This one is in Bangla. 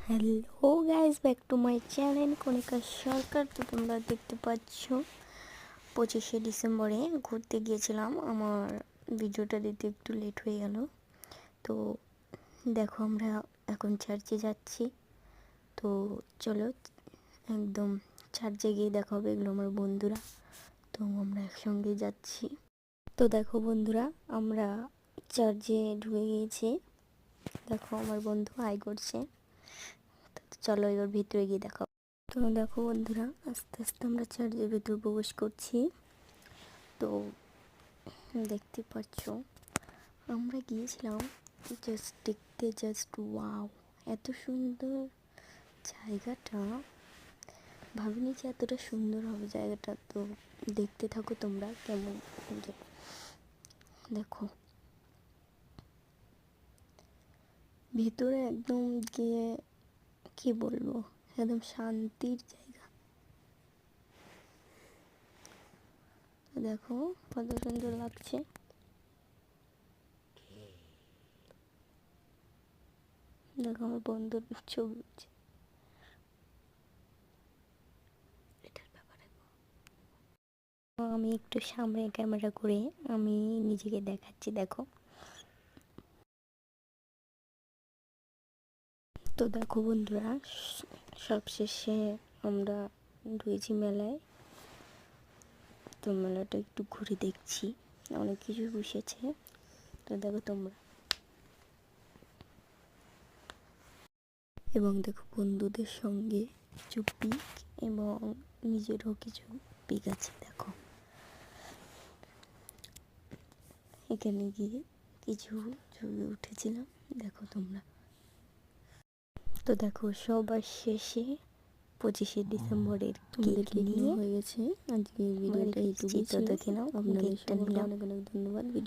Hello guys, back to my channel Kanika Sarkar. তো তোমরা দেখতে পাচ্ছ 25শে ডিসেম্বরে ঘুরতে গিয়েছিলাম। আমার ভিডিওটা দিতে একটু লেট হয়ে গেল। তো দেখো আমরা এখন চার্চে যাচ্ছি। তো চলো একদম চার্চে গিয়ে দেখা হবে। এগুলো আমার বন্ধুরা, তো আমরা একসঙ্গে যাচ্ছি। তো দেখো বন্ধুরা, আমরা চার্চে ঢুকে গিয়েছি। দেখো আমার বন্ধু হাই করছে। চলো এবার ভিতরে গিয়ে দেখো। তো দেখো বন্ধুরা, আস্তে আস্তে আমরা চার্চের ভিতরে প্রবেশ করছি। তো দেখতে পাচ্ছ আমরা গিয়েছিলাম জাস্ট দেখতে, জাস্ট ওয়াও, এত সুন্দর জায়গাটা। ভাবিনি যে এতটা সুন্দর হবে জায়গাটা। তো দেখতে থাকো তোমরা কেমন। দেখো ভেতরে একদম গিয়ে কি বলবো, একদম শান্তির জায়গা। দেখো কত সুন্দর লাগছে। দেখো আমার বন্ধুর ছবি উঠছে। আমি একটু সামনে ক্যামেরা করে আমি নিজেকে দেখাচ্ছি। দেখো তো দেখো বন্ধুরা, সবশেষে আমরা ঢুকেছি মেলায়। তো মেলাটা একটু ঘুরে দেখছি, অনেক কিছু বসেছে। তো দেখো তোমরা, এবং দেখো বন্ধুদের সঙ্গে কিছু পিক এবং নিজেরও কিছু পিক আছে। দেখো এখানে গিয়ে কিছু ছবি উঠেছিলাম, দেখো তোমরা। তো দেখো সবার শেষে 25শে ডিসেম্বরের কেক নিয়ে হয়ে গেছে। আজকে ভিডিওটা এইটুকুই ছিল। তো দেখে নাও, আপনাদের কেকটা সকলকে নিলাম। অনেক অনেক ধন্যবাদ। ভিডিও